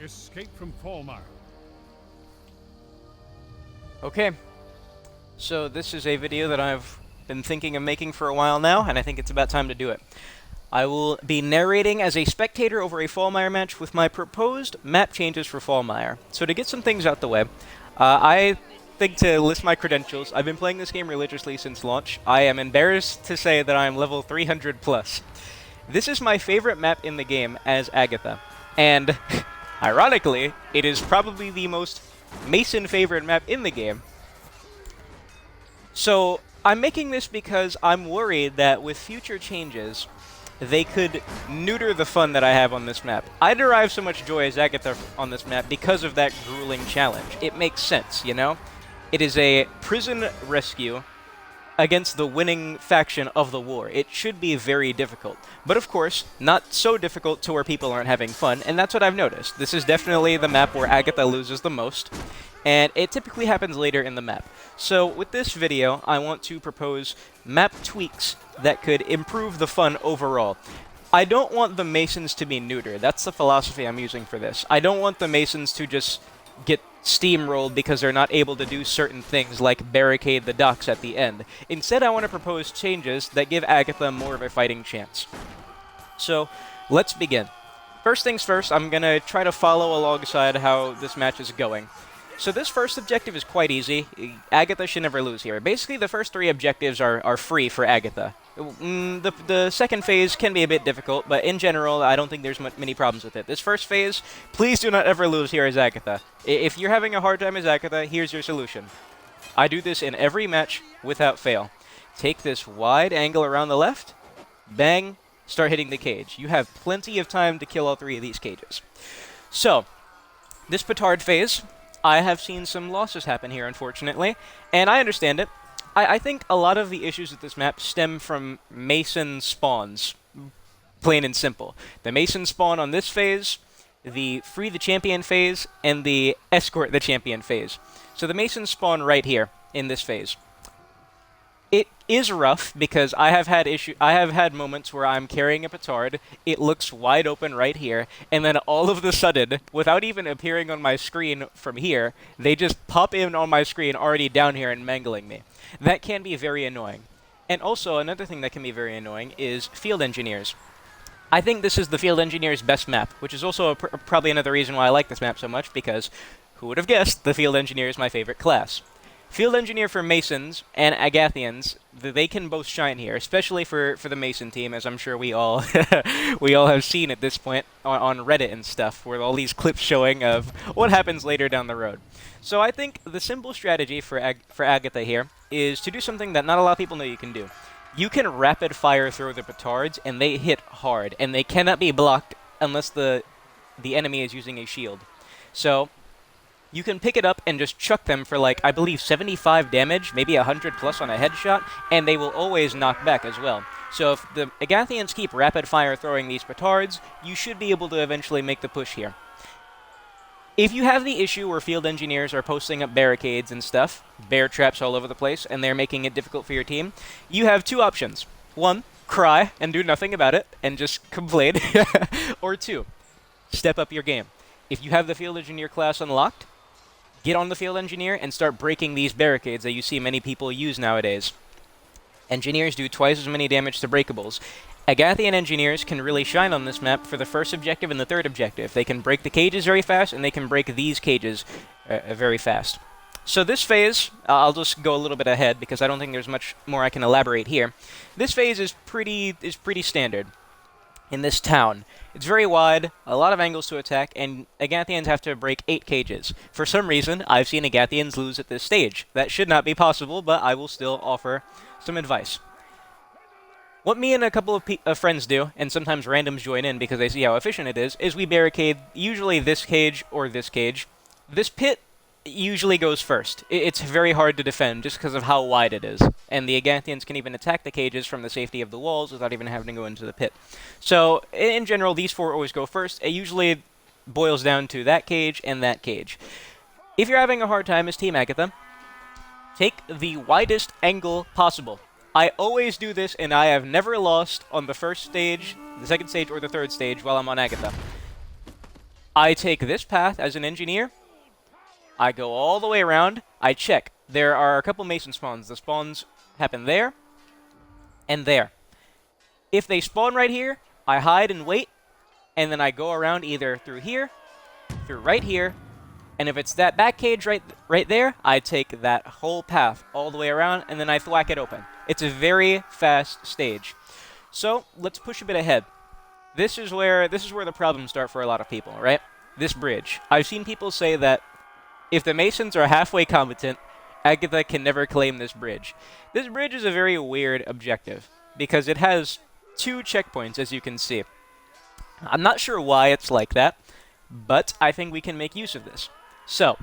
Escape from Falmire. Okay, so this is a video that I've been thinking of making for a while now, and I think it's about time to do it. I will be narrating as a spectator over a Falmire match with my proposed map changes for Falmire. So to get some things out the way, I think to list my credentials, I've been playing this game religiously since launch. I am embarrassed to say that I am level 300 plus. This is my favorite map in the game as Agatha, and ironically, it is probably the most Mason favorite map in the game. So I'm making this because I'm worried that with future changes, they could neuter the fun that I have on this map. I derive so much joy as Agatha on this map because of that grueling challenge. It makes sense, you know? It is a prison rescue against the winning faction of the war. It should be very difficult. But of course, not so difficult to where people aren't having fun, and that's what I've noticed. This is definitely the map where Agatha loses the most, and it typically happens later in the map. So with this video, I want to propose map tweaks that could improve the fun overall. I don't want the Masons to be neuter. That's the philosophy I'm using for this. I don't want the Masons to just get steamrolled because they're not able to do certain things like barricade the docks at the end. Instead, I want to propose changes that give Agatha more of a fighting chance. So, let's begin. First things first, I'm going to try to follow alongside how this match is going. So this first objective is quite easy. Agatha should never lose here. Basically, the first three objectives are free for Agatha. The second phase can be a bit difficult, but in general, I don't think there's many problems with it. This first phase, please do not ever lose here as Agatha. If you're having a hard time as Agatha, here's your solution. I do this in every match without fail. Take this wide angle around the left, bang, start hitting the cage. You have plenty of time to kill all three of these cages. So, this petard phase, I have seen some losses happen here, unfortunately, and I understand it. I think a lot of the issues with this map stem from Mason spawns, plain and simple. The Mason spawn on this phase, the free the champion phase, and the escort the champion phase. So the Mason spawn right here in this phase. It is rough because I have had moments where I'm carrying a petard, it looks wide open right here, and then all of a sudden, without even appearing on my screen from here, they just pop in on my screen already down here and mangling me. That can be very annoying. And also, another thing that can be very annoying is field engineers. I think this is the field engineer's best map, which is also probably another reason why I like this map so much, because who would have guessed the field engineer is my favorite class. Field Engineer for Masons and Agathians, they can both shine here, especially for the Mason team, as I'm sure we all we all have seen at this point on Reddit and stuff, where all these clips showing of what happens later down the road. So I think the simple strategy for Agatha here is to do something that not a lot of people know you can do. You can rapid fire throw the petards, and they hit hard, and they cannot be blocked unless the enemy is using a shield. So you can pick it up and just chuck them for, like, I believe 75 damage, maybe 100 plus on a headshot, and they will always knock back as well. So if the Agathians keep rapid-fire throwing these petards, you should be able to eventually make the push here. If you have the issue where field engineers are posting up barricades and stuff, bear traps all over the place, and they're making it difficult for your team, you have two options. One, cry and do nothing about it, and just complain. Or two, step up your game. If you have the field engineer class unlocked, get on the field engineer and start breaking these barricades that you see many people use nowadays. Engineers do twice as many damage to breakables. Agathian engineers can really shine on this map for the first objective and the third objective. They can break the cages very fast, and they can break these cages very fast. So this phase, I'll just go a little bit ahead because I don't think there's much more I can elaborate here. This phase is pretty standard in this town. It's very wide, a lot of angles to attack, and Agathians have to break 8 cages. For some reason, I've seen Agathians lose at this stage. That should not be possible, but I will still offer some advice. What me and a couple of friends do, and sometimes randoms join in because they see how efficient it is we barricade usually this cage or this cage. This pit usually goes first. It's very hard to defend just because of how wide it is, and the Agathians can even attack the cages from the safety of the walls without even having to go into the pit. So, in general, these 4 always go first. It usually boils down to that cage and that cage. If you're having a hard time as Team Agatha, take the widest angle possible. I always do this, and I have never lost on the first stage, the second stage, or the third stage while I'm on Agatha. I take this path as an engineer. I go all the way around. I check. There are a couple mason spawns. The spawns happen there and there. If they spawn right here, I hide and wait, and then I go around either through here, through right here, and if it's that back cage right there, I take that whole path all the way around, and then I thwack it open. It's a very fast stage. So let's push a bit ahead. This is where the problems start for a lot of people, right? This bridge. I've seen people say that if the Masons are halfway competent, Agatha can never claim this bridge. This bridge is a very weird objective, because it has 2 checkpoints, as you can see. I'm not sure why it's like that, but I think we can make use of this. So,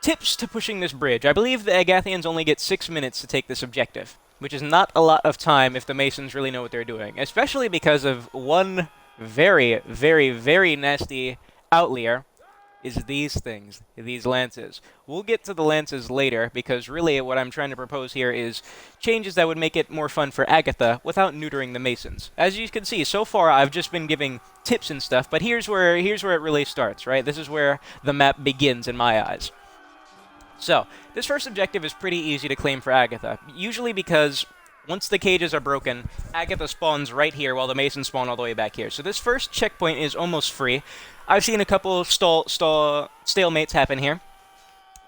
tips to pushing this bridge. I believe the Agathians only get 6 minutes to take this objective, which is not a lot of time if the Masons really know what they're doing, especially because of one very, very, very nasty outlier is these things, these lances. We'll get to the lances later, because really what I'm trying to propose here is changes that would make it more fun for Agatha without neutering the Masons. As you can see, so far I've just been giving tips and stuff, but here's where it really starts, right? This is where the map begins in my eyes. So, this first objective is pretty easy to claim for Agatha, usually because once the cages are broken, Agatha spawns right here while the Masons spawn all the way back here. So this first checkpoint is almost free. I've seen a couple stalemates happen here,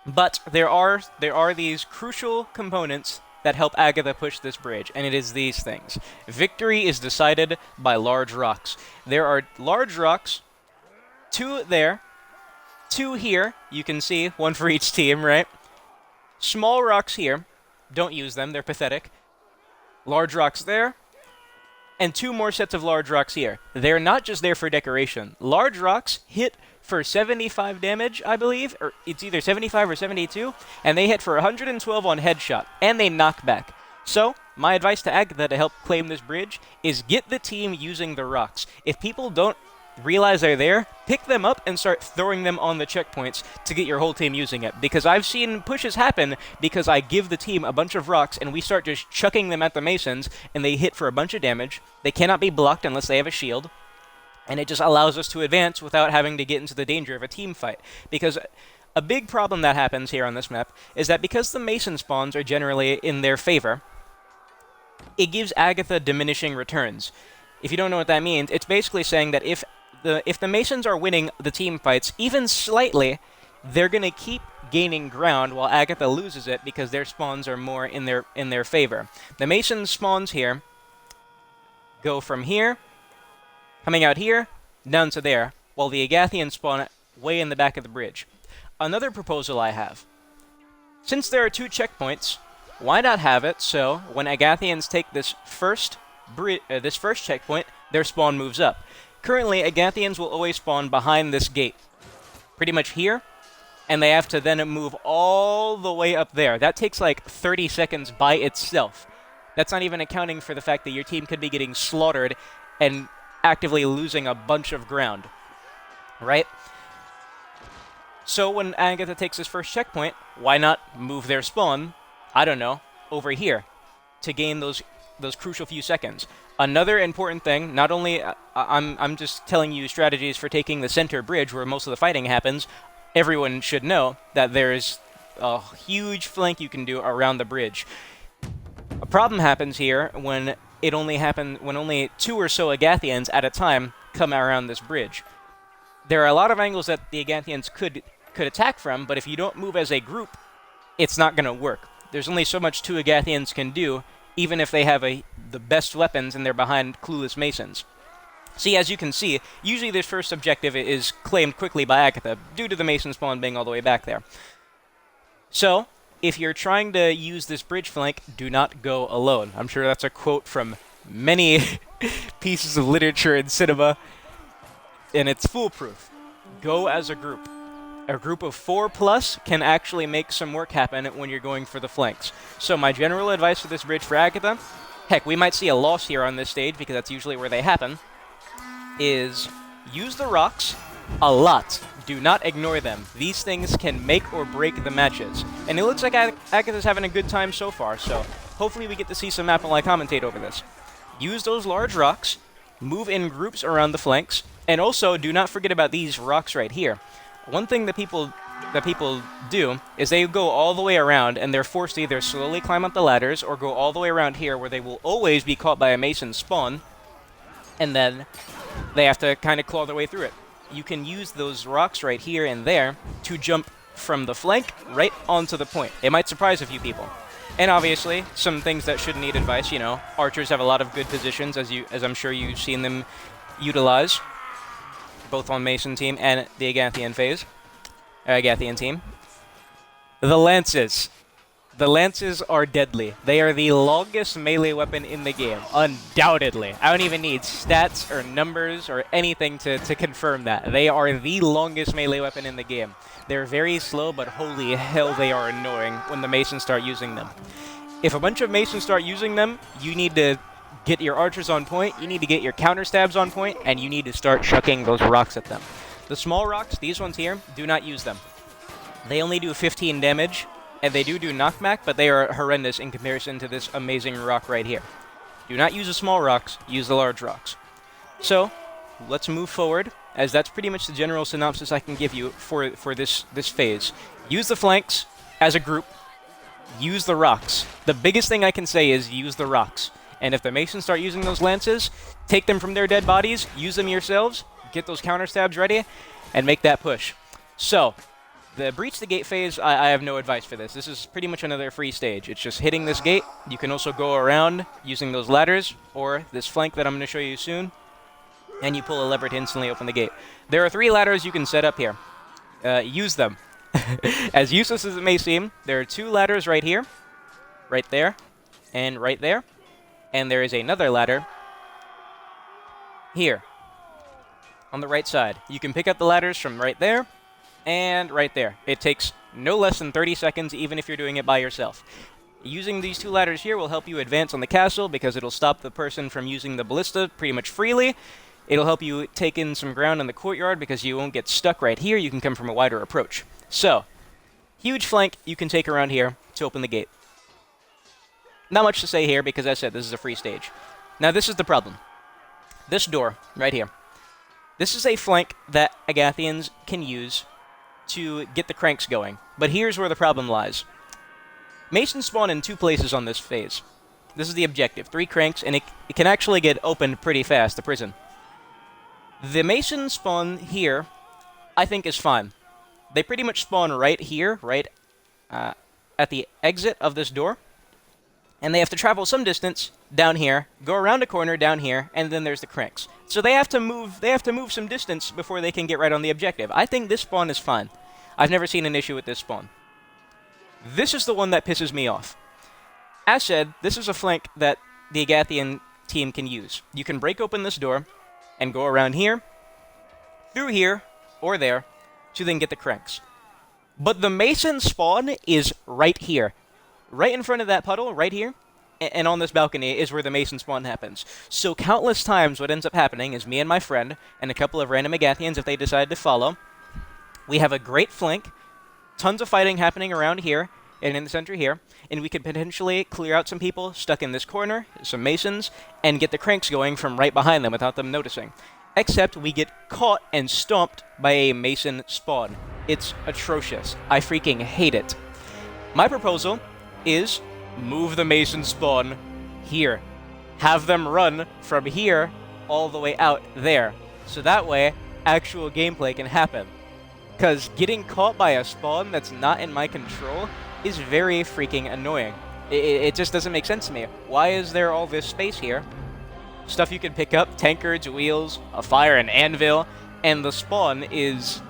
but there are these crucial components that help Agatha push this bridge, and it is these things. Victory is decided by large rocks. There are large rocks, 2 there, 2 here, you can see, 1 for each team, right? Small rocks here, don't use them, they're pathetic. Large rocks there, and 2 more sets of large rocks here. They're not just there for decoration. Large rocks hit for 75 damage, I believe, or it's either 75 or 72, and they hit for 112 on headshot, and they knock back. So, my advice to Agatha to help claim this bridge is get the team using the rocks. If people don't realize they're there, pick them up and start throwing them on the checkpoints to get your whole team using it. Because I've seen pushes happen because I give the team a bunch of rocks and we start just chucking them at the Masons and they hit for a bunch of damage. They cannot be blocked unless they have a shield. And it just allows us to advance without having to get into the danger of a team fight. Because a big problem that happens here on this map is that because the Mason spawns are generally in their favor, it gives Agatha diminishing returns. If you don't know what that means, it's basically saying that if the Masons are winning the team fights, even slightly, they're going to keep gaining ground while Agatha loses it because their spawns are more in their favor. The Mason spawns here go from here, coming out here, down to there, while the Agathians spawn way in the back of the bridge. Another proposal I have. Since there are 2 checkpoints, why not have it so when Agathians take this first checkpoint, their spawn moves up. Currently, Agathians will always spawn behind this gate, pretty much here, and they have to then move all the way up there. That takes like 30 seconds by itself. That's not even accounting for the fact that your team could be getting slaughtered and actively losing a bunch of ground, right? So when Agatha takes this first checkpoint, why not move their spawn, I don't know, over here to gain those crucial few seconds. Another important thing, not only I'm just telling you strategies for taking the center bridge where most of the fighting happens, everyone should know that there's a huge flank you can do around the bridge. A problem happens here when only 2 or so Agathians at a time come around this bridge. There are a lot of angles that the Agathians could attack from, but if you don't move as a group, it's not going to work. There's only so much 2 Agathians can do, even if they have the best weapons and they're behind clueless Masons. See, as you can see, usually this first objective is claimed quickly by Agatha, due to the Mason spawn being all the way back there. So, if you're trying to use this bridge flank, do not go alone. I'm sure that's a quote from many pieces of literature and cinema, and it's foolproof. Go as a group. A group of 4+ can actually make some work happen when you're going for the flanks. So my general advice for this bridge for Agatha, heck, we might see a loss here on this stage because that's usually where they happen, is use the rocks a lot. Do not ignore them. These things can make or break the matches. And it looks like Agatha's having a good time so far, so hopefully we get to see some Apple I commentate over this. Use those large rocks, move in groups around the flanks, and also do not forget about these rocks right here. One thing that people do is they go all the way around, and they're forced to either slowly climb up the ladders or go all the way around here, where they will always be caught by a Mason spawn, and then they have to kind of claw their way through it. You can use those rocks right here and there to jump from the flank right onto the point. It might surprise a few people. And obviously, some things that should need advice, you know, archers have a lot of good positions, as I'm sure you've seen them utilize, both on Mason team and the Agathian team. The lances. The lances are deadly. They are the longest melee weapon in the game, undoubtedly. I don't even need stats or numbers or anything to confirm that. They are the longest melee weapon in the game. They're very slow, but holy hell they are annoying when the Masons start using them. If a bunch of Masons start using them, you need to get your archers on point, you need to get your counter stabs on point, and you need to start chucking those rocks at them. The small rocks, these ones here, do not use them. They only do 15 damage, and they do knockback, but they are horrendous in comparison to this amazing rock right here. Do not use the small rocks, use the large rocks. So, let's move forward, as that's pretty much the general synopsis I can give you for this phase. Use the flanks as a group. Use the rocks. The biggest thing I can say is use the rocks. And if the Masons start using those lances, take them from their dead bodies, use them yourselves, get those counter stabs ready, and make that push. So, the breach the gate phase, I have no advice for this. This is pretty much another free stage. It's just hitting this gate. You can also go around using those ladders, or this flank that I'm going to show you soon, and you pull a lever to instantly open the gate. There are 3 ladders you can set up here. Use them. As useless as it may seem, there are 2 ladders right here, right there, and right there. And there is another ladder here on the right side. You can pick up the ladders from right there and right there. It takes no less than 30 seconds, even if you're doing it by yourself. Using these 2 ladders here will help you advance on the castle because it'll stop the person from using the ballista pretty much freely. It'll help you take in some ground in the courtyard because you won't get stuck right here. You can come from a wider approach. So, huge flank you can take around here to open the gate. Not much to say here because, as I said, this is a free stage. Now, this is the problem. This door, right here. This is a flank that Agathians can use to get the cranks going. But here's where the problem lies. Masons spawn in 2 places on this phase. This is the objective. 3 cranks, and it can actually get opened pretty fast, the prison. The Mason spawn here, I think, is fine. They pretty much spawn right here, right at the exit of this door. And they have to travel some distance down here, go around a corner down here, and then there's the cranks. So they have to move some distance before they can get right on the objective. I think this spawn is fine. I've never seen an issue with this spawn. This is the one that pisses me off. As said, this is a flank that the Agathian team can use. You can break open this door and go around here, through here, or there, to then get the cranks. But the Mason spawn is right here. Right in front of that puddle, right here, and on this balcony is where the Mason spawn happens. So countless times what ends up happening is me and my friend, and a couple of random Agathians if they decide to follow, we have a great flank, tons of fighting happening around here, and in the center here, and we could potentially clear out some people stuck in this corner, some Masons, and get the cranks going from right behind them without them noticing. Except we get caught and stomped by a Mason spawn. It's atrocious. I freaking hate it. My proposal is move the Mason spawn here. Have them run from here all the way out there. So that way, actual gameplay can happen. Because getting caught by a spawn that's not in my control is very freaking annoying. It just doesn't make sense to me. Why is there all this space here? Stuff you can pick up, tankards, wheels, a fire, an anvil, and the spawn is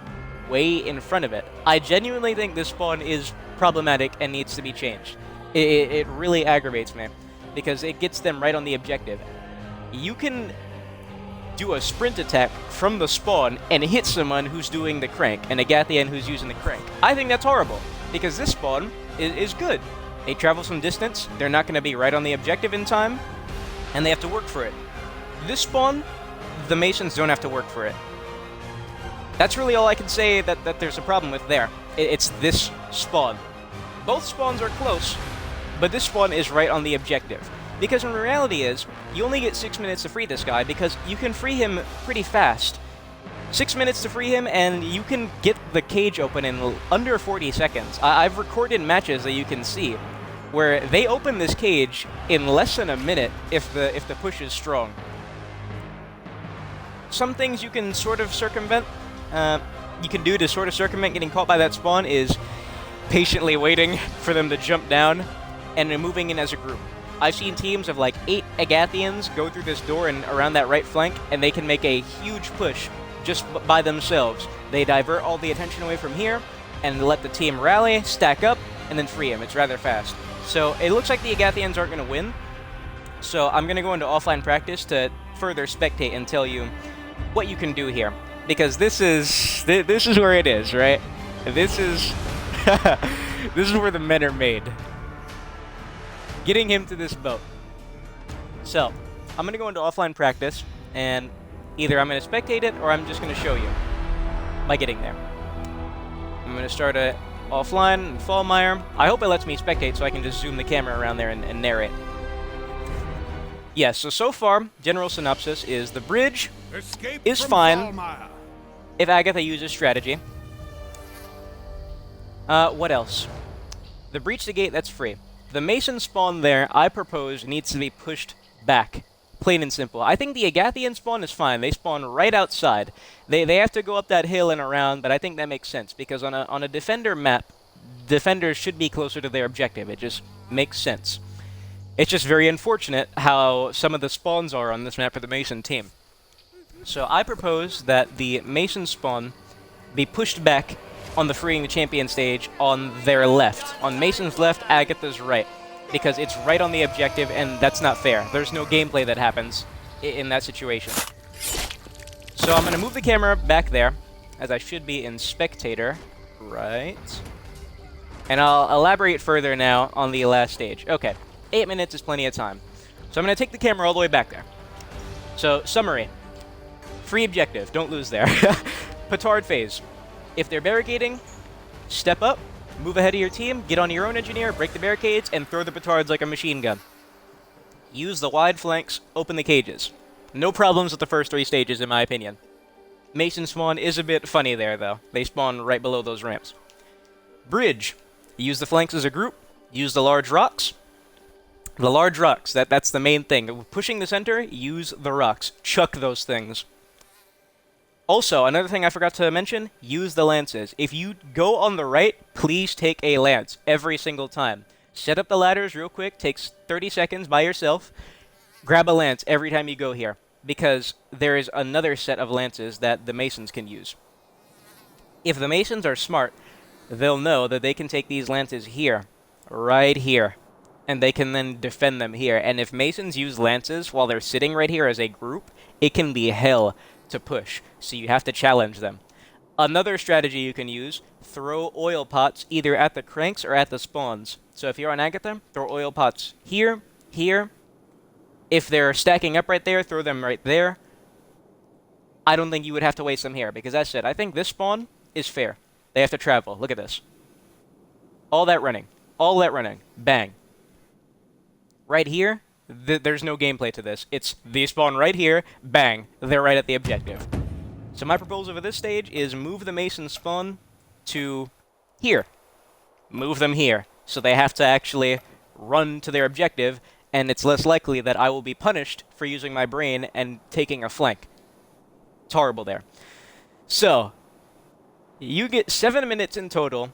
way in front of it. I genuinely think this spawn is problematic and needs to be changed. It really aggravates me because it gets them right on the objective. You can do a sprint attack from the spawn and hit someone who's doing the crank, an Agathian who's using the crank. I think that's horrible because this spawn is good. They travel some distance, they're not going to be right on the objective in time, and they have to work for it. This spawn, the Masons don't have to work for it. That's really all I can say that there's a problem with there. It's this spawn. Both spawns are close, but this spawn is right on the objective. Because in reality is, you only get 6 minutes to free this guy because you can free him pretty fast. 6 minutes to free him, and you can get the cage open in under 40 seconds. I've recorded matches that you can see where they open this cage in less than a minute if the push is strong. Some things you can sort of circumvent, you can do to sort of circumvent getting caught by that spawn is patiently waiting for them to jump down and then moving in as a group. I've seen teams of like 8 Agathians go through this door and around that right flank, and they can make a huge push just by themselves. They divert all the attention away from here and let the team rally, stack up, and then free him. It's rather fast. So it looks like the Agathians aren't going to win. So I'm going to go into offline practice to further spectate and tell you what you can do here. Because this is where it is, right? This is this is where the men are made. Getting him to this boat. So I'm going to go into offline practice, and either I'm going to spectate it or I'm just going to show you by getting there. I'm going to start it offline in Falmire. I hope it lets me spectate so I can just zoom the camera around there and narrate. Yes, so far, general synopsis is the bridge is fine if Agatha uses strategy. What else? The breach the gate, that's free. The Mason spawn there, I propose, needs to be pushed back. Plain and simple. I think the Agathian spawn is fine. They spawn right outside. They have to go up that hill and around, but I think that makes sense, because on a defender map, defenders should be closer to their objective. It just makes sense. It's just very unfortunate how some of the spawns are on this map for the Mason team. So I propose that the Mason spawn be pushed back on the Freeing the Champion stage on their left. On Mason's left, Agatha's right. Because it's right on the objective, and that's not fair. There's no gameplay that happens in that situation. So I'm going to move the camera back there, as I should be in Spectator. Right. And I'll elaborate further now on the last stage. Okay, 8 minutes is plenty of time. So I'm going to take the camera all the way back there. So, summary. Free objective, don't lose there. Petard phase. If they're barricading, step up, move ahead of your team, get on your own engineer, break the barricades, and throw the petards like a machine gun. Use the wide flanks, open the cages. No problems with the first 3 stages, in my opinion. Mason spawn is a bit funny there, though. They spawn right below those ramps. Bridge. Use the flanks as a group. Use the large rocks. The large rocks, that's the main thing. Pushing the center, use the rocks. Chuck those things. Also, another thing I forgot to mention, use the lances. If you go on the right, please take a lance every single time. Set up the ladders real quick, takes 30 seconds by yourself. Grab a lance every time you go here, because there is another set of lances that the Masons can use. If the Masons are smart, they'll know that they can take these lances here, right here, and they can then defend them here. And if Masons use lances while they're sitting right here as a group, it can be hell to push, so you have to challenge them. Another strategy you can use, throw oil pots either at the cranks or at the spawns. So if you're on Agatha, throw oil pots here, here. If they're stacking up right there, throw them right there. I don't think you would have to waste them here, because as I said, I think this spawn is fair. They have to travel. Look at this. All that running. All that running. Bang. Right here, there's no gameplay to this. It's they spawn right here, bang, they're right at the objective. So my proposal for this stage is move the Mason spawn to here. Move them here, so they have to actually run to their objective, and it's less likely that I will be punished for using my brain and taking a flank. It's horrible there. So, you get 7 minutes in total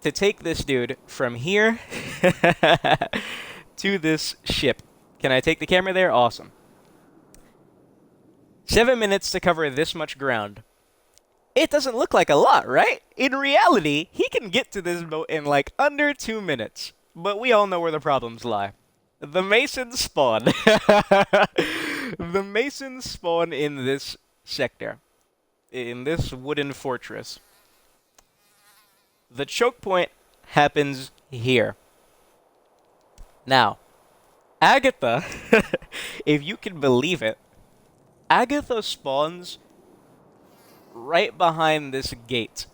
to take this dude from here to this ship. Can I take the camera there? Awesome. 7 minutes to cover this much ground. It doesn't look like a lot, right? In reality, he can get to this boat in like under 2 minutes. But we all know where the problems lie. The Masons spawn. The Masons spawn in this sector. In this wooden fortress. The choke point happens here. Now, Agatha, if you can believe it, Agatha spawns right behind this gate.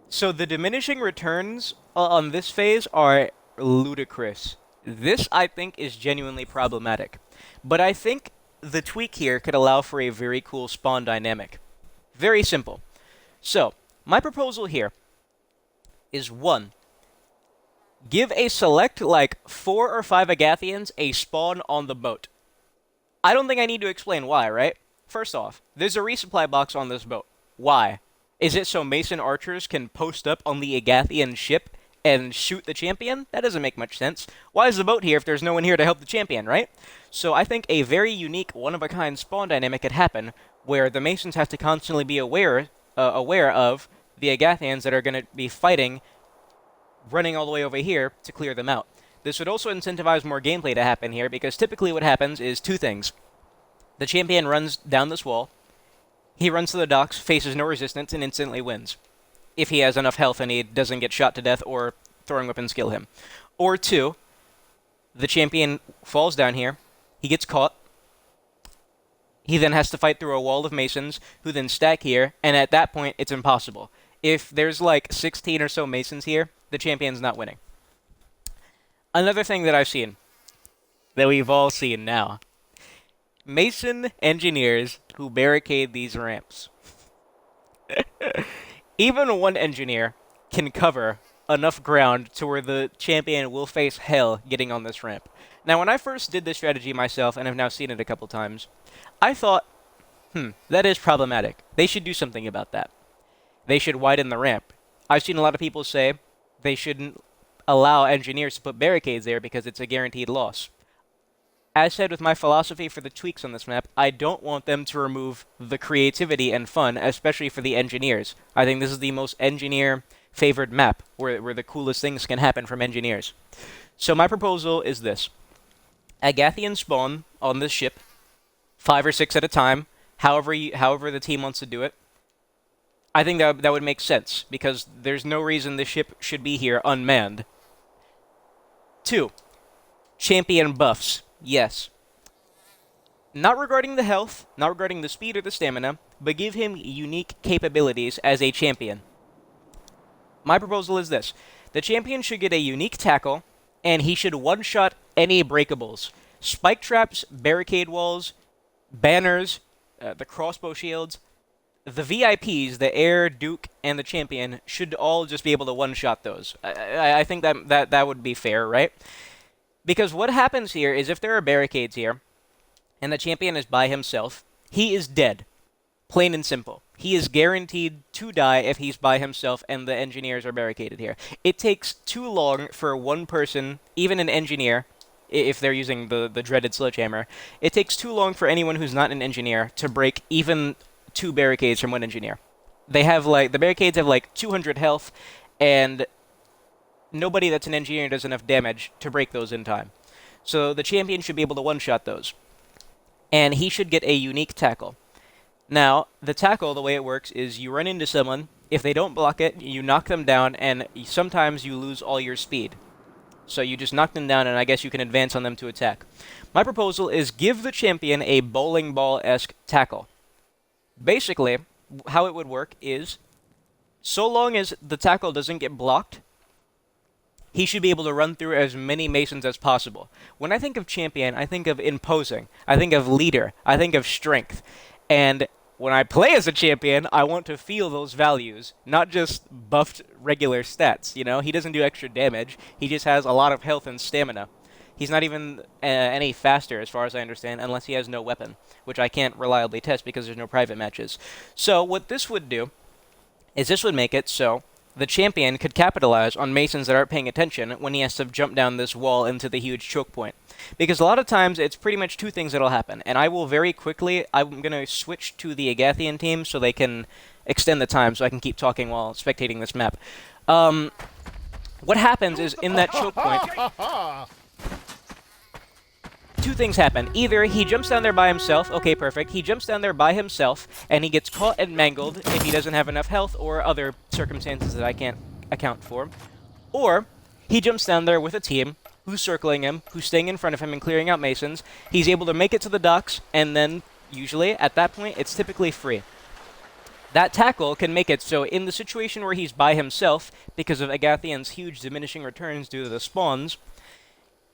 So the diminishing returns on this phase are ludicrous. This, I think, is genuinely problematic. But I think the tweak here could allow for a very cool spawn dynamic. Very simple. So, my proposal here is 1. Give a select, like, 4 or 5 Agathians a spawn on the boat. I don't think I need to explain why, right? First off, there's a resupply box on this boat. Why? Is it so Mason archers can post up on the Agathian ship and shoot the champion? That doesn't make much sense. Why is the boat here if there's no one here to help the champion, right? So I think a very unique, one-of-a-kind spawn dynamic could happen where the Masons have to constantly be aware of the Agathians that are going to be fighting, running all the way over here to clear them out. This would also incentivize more gameplay to happen here, because typically what happens is 2 things. The champion runs down this wall, he runs to the docks, faces no resistance, and instantly wins. If he has enough health and he doesn't get shot to death or throwing weapons kill him. Or 2, the champion falls down here, he gets caught, he then has to fight through a wall of Masons, who then stack here, and at that point, it's impossible. If there's like 16 or so Masons here, the champion's not winning. Another thing that I've seen, that we've all seen now, Mason engineers who barricade these ramps. Even one engineer can cover enough ground to where the champion will face hell getting on this ramp. Now, when I first did this strategy myself, and I've now seen it a couple times, I thought, that is problematic. They should do something about that. They should widen the ramp. I've seen a lot of people say they shouldn't allow engineers to put barricades there because it's a guaranteed loss. As said with my philosophy for the tweaks on this map, I don't want them to remove the creativity and fun, especially for the engineers. I think this is the most engineer-favored map, where the coolest things can happen from engineers. So my proposal is this. Agathian spawn on this ship, 5 or 6 at a time, however the team wants to do it. I think that would make sense, because there's no reason the ship should be here unmanned. 2. Champion buffs. Yes. Not regarding the health, not regarding the speed or the stamina, but give him unique capabilities as a champion. My proposal is this. The champion should get a unique tackle, and he should one-shot any breakables. Spike traps, barricade walls, banners, the crossbow shields. The VIPs, the Heir, Duke, and the Champion, should all just be able to one-shot those. I think that would be fair, right? Because what happens here is if there are barricades here, and the Champion is by himself, he is dead. Plain and simple. He is guaranteed to die if he's by himself and the engineers are barricaded here. It takes too long for one person, even an engineer, if they're using the dreaded sledgehammer, it takes too long for anyone who's not an engineer to break even 2 barricades from one engineer. They have the barricades have 200 health, and nobody that's an engineer does enough damage to break those in time. So the champion should be able to one-shot those. And he should get a unique tackle. Now, the tackle, the way it works is you run into someone, if they don't block it, you knock them down, and sometimes you lose all your speed. So you just knock them down, and I guess you can advance on them to attack. My proposal is give the champion a bowling ball-esque tackle. Basically, how it would work is, so long as the tackle doesn't get blocked, he should be able to run through as many Masons as possible. When I think of champion, I think of imposing. I think of leader. I think of strength. And when I play as a champion, I want to feel those values, not just buffed regular stats, you know? He doesn't do extra damage. He just has a lot of health and stamina. He's not even any faster, as far as I understand, unless he has no weapon, which I can't reliably test because there's no private matches. So what this would do is this would make it so the champion could capitalize on Masons that aren't paying attention when he has to jump down this wall into the huge choke point. Because a lot of times, it's pretty much 2 things that'll happen. And I will very quickly, I'm going to switch to the Agathian team so they can extend the time so I can keep talking while spectating this map. What happens is, in that choke point, 2 things happen. Either he jumps down there by himself, okay, perfect, he jumps down there by himself, and he gets caught and mangled if he doesn't have enough health or other circumstances that I can't account for. Or, he jumps down there with a team who's circling him, who's staying in front of him and clearing out Masons. He's able to make it to the docks, and then, usually, at that point, it's typically free. That tackle can make it so in the situation where he's by himself, because of Agathian's huge diminishing returns due to the spawns,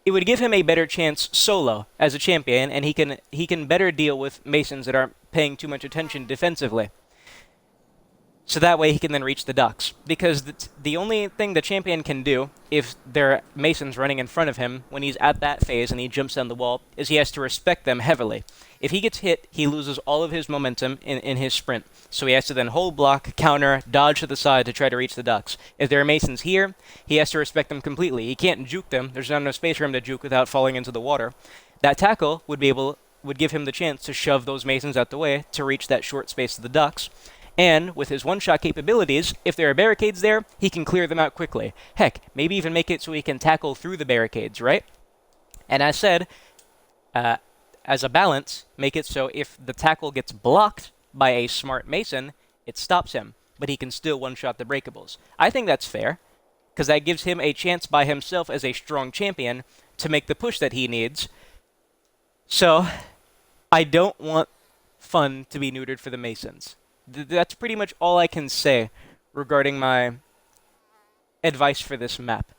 it would give him a better chance solo as a champion, and he can better deal with Masons that aren't paying too much attention defensively. So that way he can then reach the ducks. Because the only thing the champion can do if there are Masons running in front of him when he's at that phase and he jumps down the wall is he has to respect them heavily. If he gets hit, he loses all of his momentum in his sprint. So he has to then hold block, counter, dodge to the side to try to reach the ducks. If there are Masons here, he has to respect them completely. He can't juke them. There's not enough space for him to juke without falling into the water. That tackle would give him the chance to shove those Masons out the way to reach that short space of the ducks. And with his one-shot capabilities, if there are barricades there, he can clear them out quickly. Heck, maybe even make it so he can tackle through the barricades, right? And as said, as a balance, make it so if the tackle gets blocked by a smart Mason, it stops him, but he can still one-shot the breakables. I think that's fair, because that gives him a chance by himself as a strong champion to make the push that he needs. So, I don't want fun to be neutered for the Masons. That's pretty much all I can say regarding my advice for this map.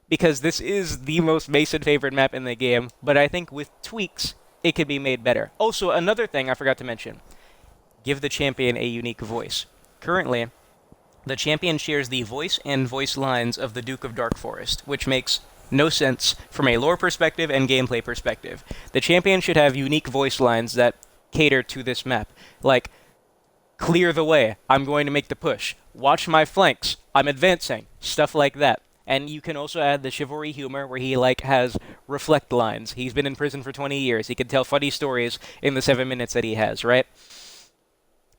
Because this is the most Mason favorite map in the game, but I think with tweaks, it could be made better. Also, another thing I forgot to mention. Give the champion a unique voice. Currently, the champion shares the voice and voice lines of the Duke of Dark Forest, which makes no sense from a lore perspective and gameplay perspective. The champion should have unique voice lines that cater to this map. Like, clear the way, I'm going to make the push. Watch my flanks, I'm advancing. Stuff like that. And you can also add the chivalry humor where he has reflect lines. He's been in prison for 20 years. He can tell funny stories in the 7 minutes that he has, right?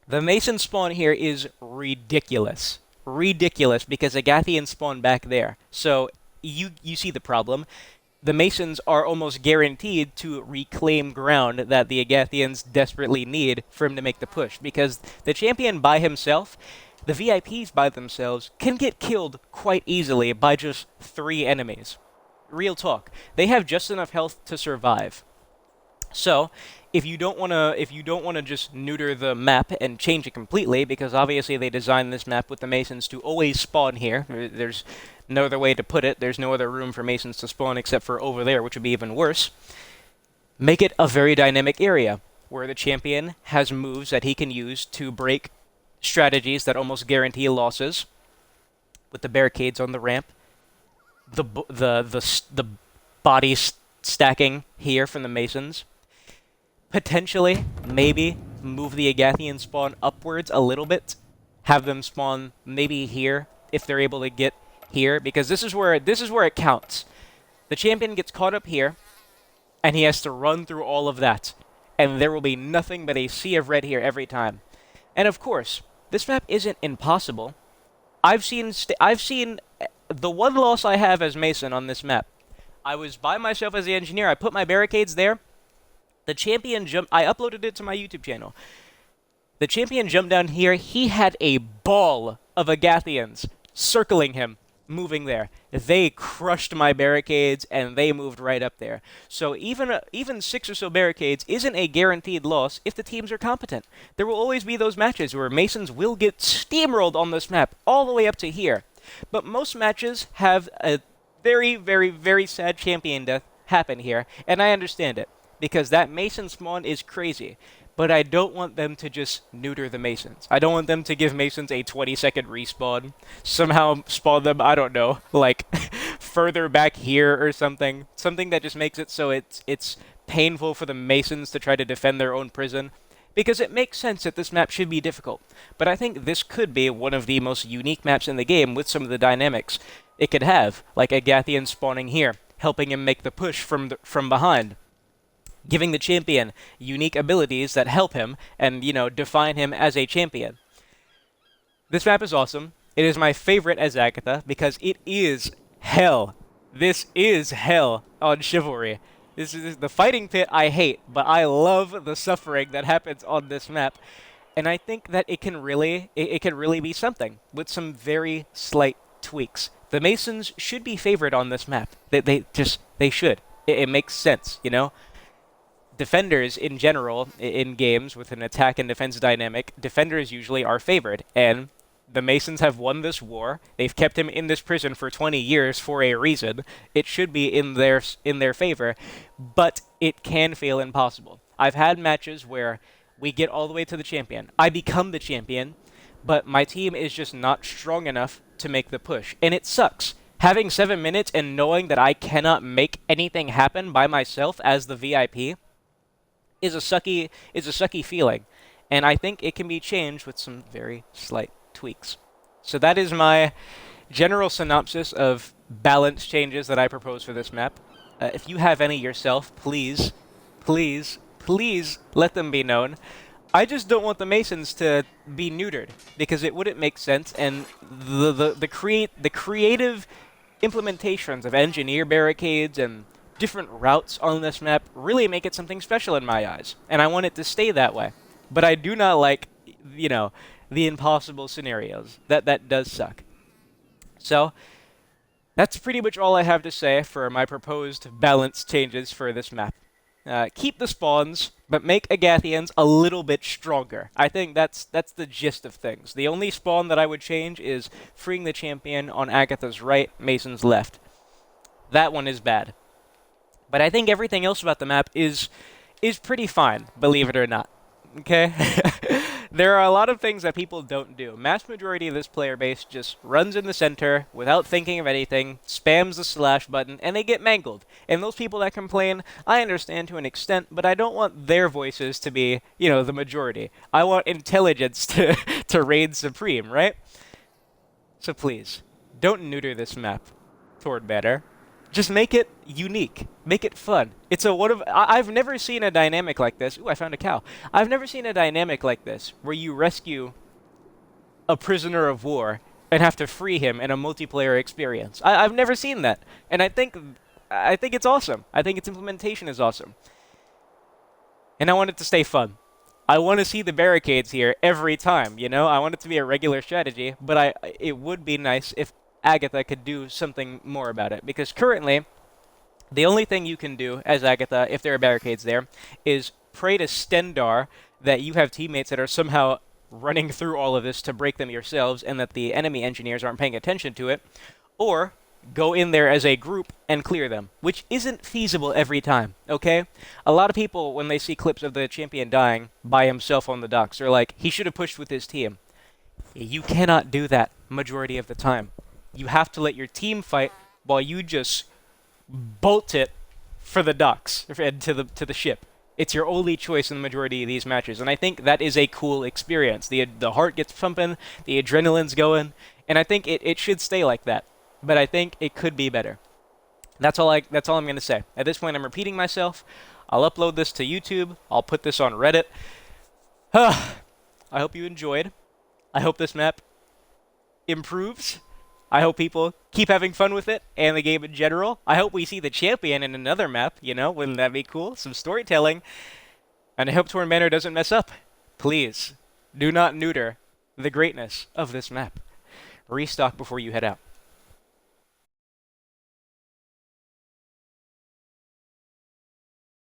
The Mason spawn here is ridiculous. Ridiculous because Agathians spawn back there. So you see the problem. The Masons are almost guaranteed to reclaim ground that the Agathians desperately need for him to make the push. Because the champion by himself, the VIPs by themselves, can get killed quite easily by just 3 enemies. Real talk. They have just enough health to survive. So, if you don't want to just neuter the map and change it completely, because obviously they designed this map with the Masons to always spawn here. There's no other way to put it. There's no other room for Masons to spawn except for over there, which would be even worse. Make it a very dynamic area, where the champion has moves that he can use to break strategies that almost guarantee losses, with the barricades on the ramp, the body stacking here from the Masons. Potentially, maybe, move the Agathian spawn upwards a little bit. Have them spawn maybe here, if they're able to get here, because this is where it counts. The champion gets caught up here, and he has to run through all of that. And there will be nothing but a sea of red here every time. And of course, this map isn't impossible. I've seen the one loss I have as Mason on this map. I was by myself as the engineer. I put my barricades there. The champion jumped. I uploaded it to my YouTube channel. The champion jumped down here. He had a ball of Agathians circling him, moving there. They crushed my barricades, and they moved right up there. So even 6 or so barricades isn't a guaranteed loss if the teams are competent. There will always be those matches where Masons will get steamrolled on this map, all the way up to here. But most matches have a very, very, very sad champion death happen here, and I understand it. Because that Mason spawn is crazy. But I don't want them to just neuter the Masons. I don't want them to give Masons a 20-second respawn. Somehow spawn them, I don't know, like, further back here or something. Something that just makes it so it's painful for the Masons to try to defend their own prison. Because it makes sense that this map should be difficult. But I think this could be one of the most unique maps in the game with some of the dynamics it could have. Like Agathian spawning here, helping him make the push from behind. Giving the champion unique abilities that help him and, define him as a champion. This map is awesome. It is my favorite as Agatha because it is hell. This is hell on Chivalry. This is the fighting pit I hate, but I love the suffering that happens on this map. And I think that it can really be something with some very slight tweaks. The Masons should be favored on this map. They should. It makes sense, Defenders, in general, in games with an attack and defense dynamic, defenders usually are favored, and The Masons have won this war. They've kept him in this prison for 20 years for a reason. It should be in their favor, but it can feel impossible. I've had matches where we get all the way to the champion. I become the champion, but my team is just not strong enough to make the push, and it sucks. Having 7 minutes and knowing that I cannot make anything happen by myself as the VIP is a sucky feeling, and I think it can be changed with some very slight tweaks. So that is my general synopsis of balance changes that I propose for this map. If you have any yourself, please, please, please let them be known. I just don't want the Masons to be neutered, because it wouldn't make sense, and the creative implementations of engineer barricades and different routes on this map really make it something special in my eyes, and I want it to stay that way. But I do not like, you know, the impossible scenarios. That does suck. So, that's pretty much all I have to say for my proposed balance changes for this map. Keep the spawns, but make Agathians a little bit stronger. I think that's the gist of things. The only spawn that I would change is freeing the champion on Agatha's right, Mason's left. That one is bad. But I think everything else about the map is pretty fine, believe it or not. Okay? There are a lot of things that people don't do. Mass majority of this player base just runs in the center without thinking of anything, spams the slash button, and they get mangled. And those people that complain, I understand to an extent, but I don't want their voices to be, you know, the majority. I want intelligence to reign supreme, right? So please, don't neuter this map toward better. Just make it unique. Make it fun. It's a one of I've never seen a dynamic like this. Ooh, I found a cow. I've never seen a dynamic like this where you rescue a prisoner of war and have to free him in a multiplayer experience. I've never seen that, and I think it's awesome. I think its implementation is awesome, and I want it to stay fun. I want to see the barricades here every time. You know, I want it to be a regular strategy, but it would be nice if Agatha could do something more about it, because currently the only thing you can do as Agatha, if there are barricades there, is pray to Stendar that you have teammates that are somehow running through all of this to break them yourselves, and that the enemy engineers aren't paying attention to it, or go in there as a group and clear them, which isn't feasible every time, okay? A lot of people, when they see clips of the champion dying by himself on the docks, they're like, he should have pushed with his team. You cannot do that majority of the time. You have to let your team fight while you just bolt it for the docks and to the ship. It's your only choice in the majority of these matches, and I think that is a cool experience. The heart gets pumping, the adrenaline's going, and I think it should stay like that. But I think it could be better. That's all I'm going to say. At this point, I'm repeating myself. I'll upload this to YouTube. I'll put this on Reddit. I hope you enjoyed. I hope this map improves. I hope people keep having fun with it, and the game in general. I hope we see the champion in another map, you know, wouldn't that be cool? Some storytelling. And I hope Torn Manor doesn't mess up. Please, do not neuter the greatness of this map. Restock before you head out.